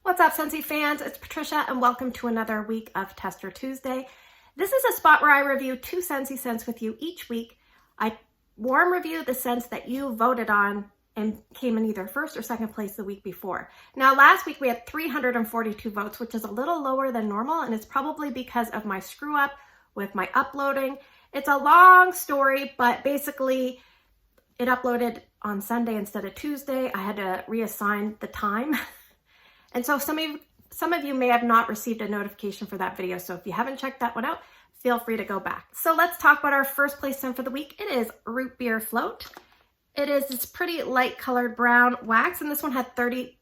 What's up, Scentsy fans? It's Patricia, and welcome to another week of Tester Tuesday. This is a spot where I review 2 Scentsy scents with you each week. I warm review the scents that you voted on and came in either first or second place the week before. Now, last week we had 342 votes, which is a little lower than normal, and it's probably because of my screw up with my uploading. It's a long story, but basically it uploaded on Sunday instead of Tuesday. I had to reassign the time. And so some of you may have not received a notification for that video. So if you haven't checked that one out, feel free to go back. So let's talk about our first place scent for the week. It is Root Beer Float. It is this pretty light colored brown wax, and this one had 33%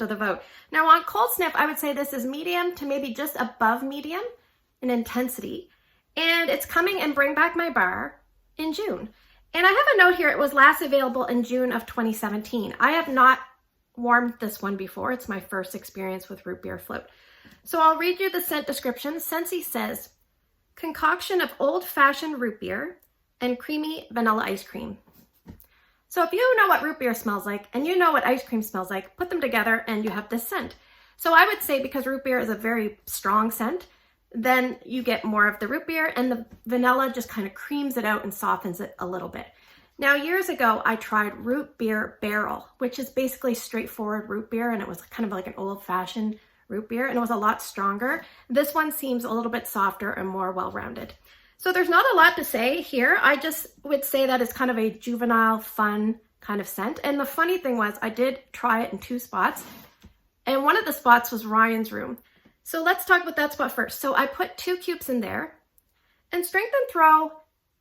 of the vote. Now on cold sniff, I would say this is medium to maybe just above medium in intensity. And it's coming in Bring Back My Bar in June. And I have a note here, it was last available in June of 2017. I have not warmed this one before. It's my first experience with Root Beer Float. So I'll read you the scent description. Scentsy says, concoction of old-fashioned root beer and creamy vanilla ice cream. So if you know what root beer smells like and you know what ice cream smells like, put them together and you have this scent. So I would say because root beer is a very strong scent, then you get more of the root beer, and the vanilla just kind of creams it out and softens it a little bit. Now, years ago, I tried Root Beer Barrel, which is basically straightforward root beer, and it was kind of like an old-fashioned root beer, and it was a lot stronger. This one seems a little bit softer and more well-rounded. So there's not a lot to say here. I just would say that it's kind of a juvenile, fun kind of scent. And the funny thing was, I did try it in 2 spots, and one of the spots was Ryan's room. So let's talk about that spot first. So I put 2 cubes in there, and strength and throw,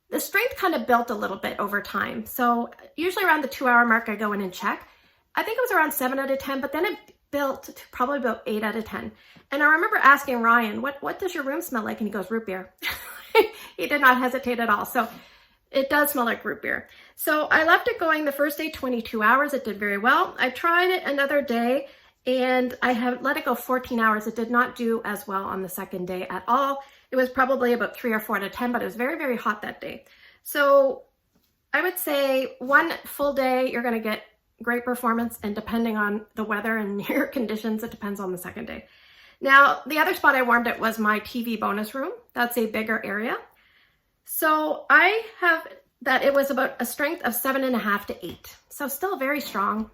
the strength kind of built a little bit over time. So usually around the 2-hour mark, I go in and check. I think it was around 7 out of 10, but then it built to probably about 8 out of 10. And I remember asking Ryan, what does your room smell like? And he goes, root beer. He did not hesitate at all. So it does smell like root beer. So I left it going the first day, 22 hours. It did very well. I tried it another day, and I have let it go 14 hours. It did not do as well on the second day at all. It was probably about 3 or 4 out of 10, but it was very, very hot that day. So I would say 1 full day, you're going to get great performance, and depending on the weather and your conditions, it depends on the second day. Now, the other spot I warmed it was my TV bonus room. That's a bigger area. So I have that it was about a strength of 7.5 to 8. So still very strong.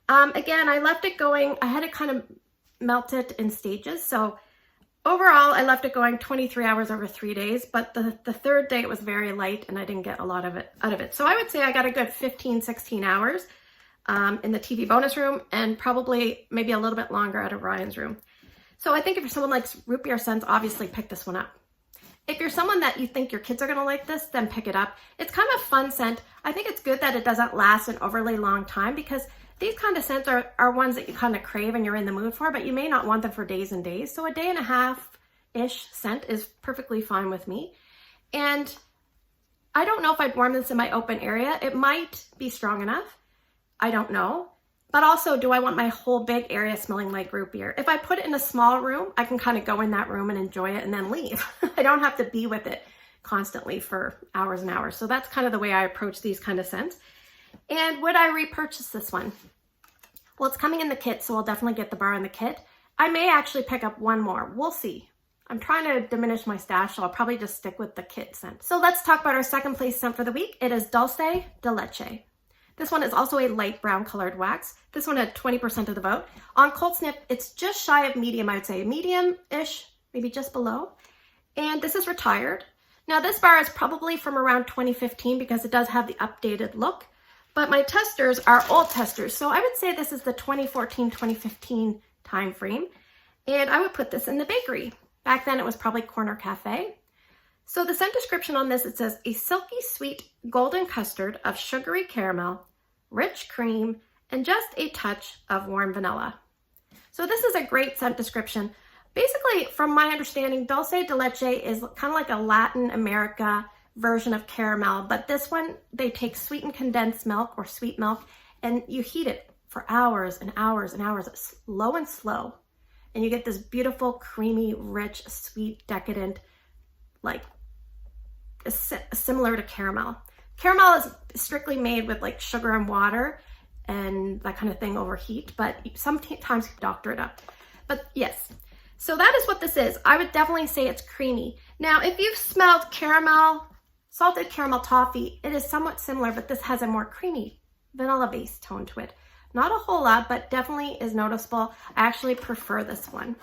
Again, I left it going, I had it kind of melt it in stages. So overall, I left it going 23 hours over 3 days, but the third day it was very light and I didn't get a lot of it out of it. So I would say I got a good 15, 16 hours in the TV bonus room, and probably maybe a little bit longer out of Ryan's room. So I think if someone likes root beer scents, obviously pick this one up. If you're someone that you think your kids are gonna like this, then pick it up. It's kind of a fun scent. I think it's good that it doesn't last an overly long time, because these kind of scents are ones that you kind of crave and you're in the mood for, but you may not want them for days and days. So a day and a half-ish scent is perfectly fine with me. And I don't know if I'd warm this in my open area. It might be strong enough. I don't know. But also, do I want my whole big area smelling like root beer? If I put it in a small room, I can kind of go in that room and enjoy it and then leave. I don't have to be with it constantly for hours and hours. So that's kind of the way I approach these kind of scents. And would I repurchase this one? Well, it's coming in the kit, so I'll definitely get the bar in the kit. I may actually pick up 1 more. We'll see. I'm trying to diminish my stash, so I'll probably just stick with the kit scent. So let's talk about our second place scent for the week. It is Dulce de Leche. This one is also a light brown colored wax. This one had 20% of the vote. On cold sniff, it's just shy of medium, I would say. Medium-ish, maybe just below. And this is retired. Now this bar is probably from around 2015 because it does have the updated look. But my testers are old testers, so I would say this is the 2014-2015 time frame. And I would put this in the bakery. Back then it was probably Corner Cafe. So the scent description on this, it says, a silky sweet golden custard of sugary caramel, rich cream, and just a touch of warm vanilla. So this is a great scent description. Basically, from my understanding, Dulce de Leche is kind of like a Latin America version of caramel, but this one, they take sweetened condensed milk or sweet milk, and you heat it for hours and hours and hours, low and slow. And you get this beautiful, creamy, rich, sweet, decadent, like similar to caramel. Caramel is strictly made with like sugar and water, and that kind of thing overheat, but sometimes you doctor it up. But yes, so that is what this is. I would definitely say it's creamy. Now, if you've smelled caramel, salted caramel toffee, it is somewhat similar, but this has a more creamy vanilla-based tone to it. Not a whole lot, but definitely is noticeable. I actually prefer this one.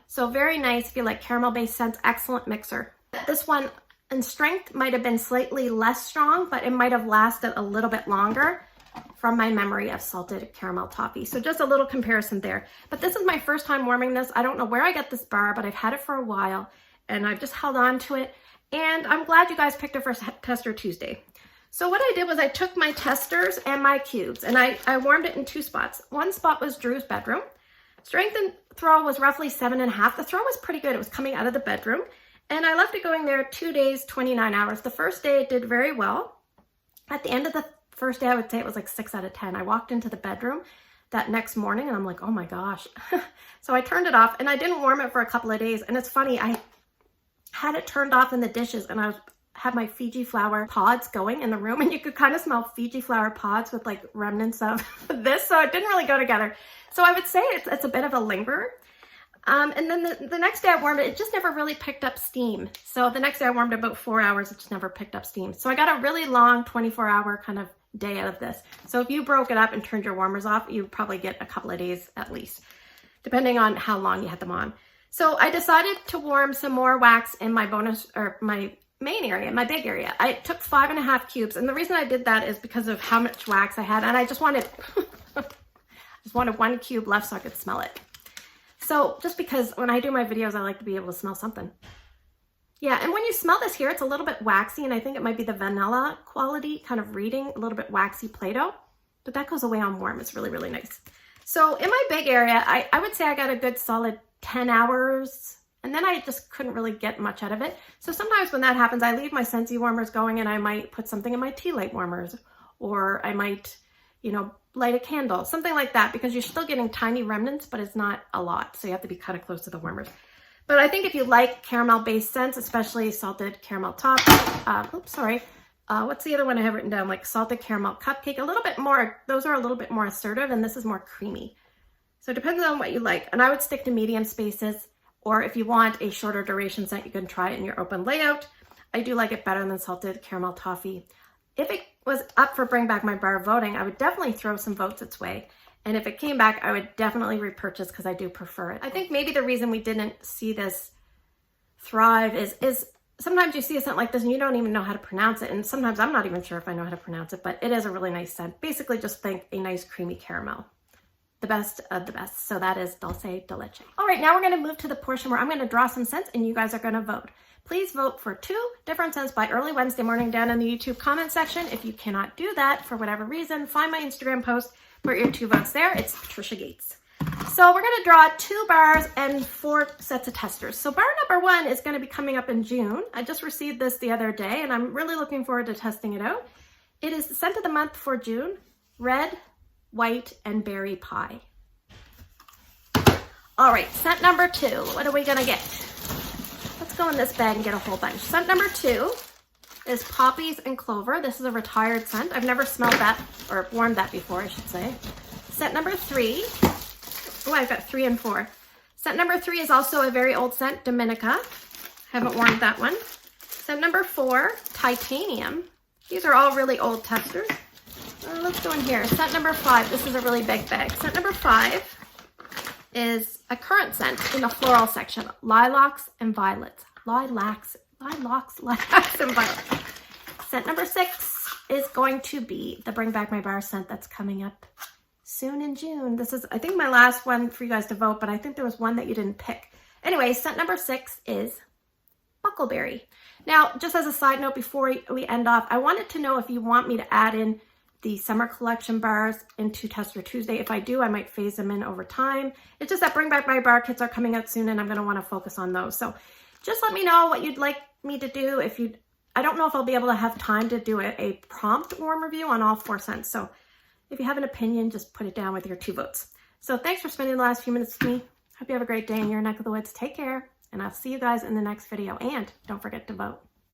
So very nice if you like caramel-based scents, excellent mixer. This one in strength might have been slightly less strong, but it might have lasted a little bit longer from my memory of salted caramel toffee. So just a little comparison there. But this is my first time warming this. I don't know where I get this bar, but I've had it for a while and I've just held on to it. And I'm glad you guys picked it for Tester Tuesday. So what I did was I took my testers and my cubes and I warmed it in 2 spots. One spot was Drew's bedroom. Strength and throw was roughly 7.5. The throw was pretty good. It was coming out of the bedroom. And I left it going there 2 days, 29 hours. The first day it did very well. At the end of the first day, I would say it was like 6 out of 10. I walked into the bedroom that next morning and I'm like, oh my gosh. So I turned it off and I didn't warm it for a couple of days. And it's funny, I had it turned off in the dishes and I had my Fiji flower pods going in the room and you could kind of smell Fiji flower pods with like remnants of this. So it didn't really go together. So I would say it's a bit of a lingerer. And then the next day I warmed it, it just never really picked up steam. So the next day I warmed it about 4 hours, it just never picked up steam. So I got a really long 24-hour kind of day out of this. So if you broke it up and turned your warmers off, you probably get a couple of days at least, depending on how long you had them on. So I decided to warm some more wax in my bonus, or my main area, my big area. I took 5.5 cubes. And the reason I did that is because of how much wax I had. And I just wanted, just wanted 1 cube left so I could smell it. So just because when I do my videos, I like to be able to smell something. Yeah, and when you smell this here, it's a little bit waxy, and I think it might be the vanilla quality, kind of reading, a little bit waxy Play-Doh, but that goes away on warm. It's really, really nice. So in my big area, I would say I got a good solid 10 hours, and then I just couldn't really get much out of it. So sometimes when that happens, I leave my Scentsy warmers going, and I might put something in my tea light warmers, or I might, you know, light a candle, something like that, because you're still getting tiny remnants, but it's not a lot. So you have to be kind of close to the warmers. But I think if you like caramel-based scents, especially salted caramel toffee, what's the other one I have written down? Like salted caramel cupcake, a little bit more, those are a little bit more assertive, and this is more creamy. So it depends on what you like. And I would stick to medium spaces, or if you want a shorter duration scent, you can try it in your open layout. I do like it better than salted caramel toffee. If it was up for Bring Back My Bar voting, I would definitely throw some votes its way. And if it came back, I would definitely repurchase because I do prefer it. I think maybe the reason we didn't see this thrive is sometimes you see a scent like this and you don't even know how to pronounce it. And sometimes I'm not even sure if I know how to pronounce it, but it is a really nice scent. Basically, just think a nice creamy caramel. The best of the best. So that is Dulce de Leche. All right, now we're going to move to the portion where I'm going to draw some scents and you guys are going to vote. Please vote for 2 different scents by early Wednesday morning down in the YouTube comment section. If you cannot do that for whatever reason, find my Instagram post, put your 2 votes there. It's Patricia Gates. So we're going to draw 2 bars and 4 sets of testers. So bar number 1 is going to be coming up in June. I just received this the other day and I'm really looking forward to testing it out. It is the scent of the month for June, Red, White, and Berry Pie. All right, scent number 2. What are we going to get? Let's go in this bag and get a whole bunch. Scent number 2 is Poppies and Clover. This is a retired scent. I've never smelled that or warmed that before, I should say. Scent number 3. Oh, I've got 3 and 4. Scent number 3 is also a very old scent, Dominica. Haven't warmed that one. Scent number 4, Titanium. These are all really old testers. Let's go in here. Scent number 5. This is a really big bag. Scent number 5 is a current scent in the floral section, Lilacs and Violets. Lilacs and Violets. Scent number 6 is going to be the Bring Back My Bar scent that's coming up soon in June. This is, I think, my last one for you guys to vote, but I think there was one that you didn't pick. Anyway, scent number 6 is Buckleberry. Now, just as a side note before we end off, I wanted to know if you want me to add in the summer collection bars into Tester Tuesday. If I do, I might phase them in over time. It's just that Bring Back My Bar kits are coming out soon and I'm going to want to focus on those. So just let me know what you'd like me to do. I don't know if I'll be able to have time to do a prompt warm review on all 4 scents. So if you have an opinion, just put it down with your 2 votes. So thanks for spending the last few minutes with me. Hope you have a great day in your neck of the woods. Take care, and I'll see you guys in the next video. And don't forget to vote.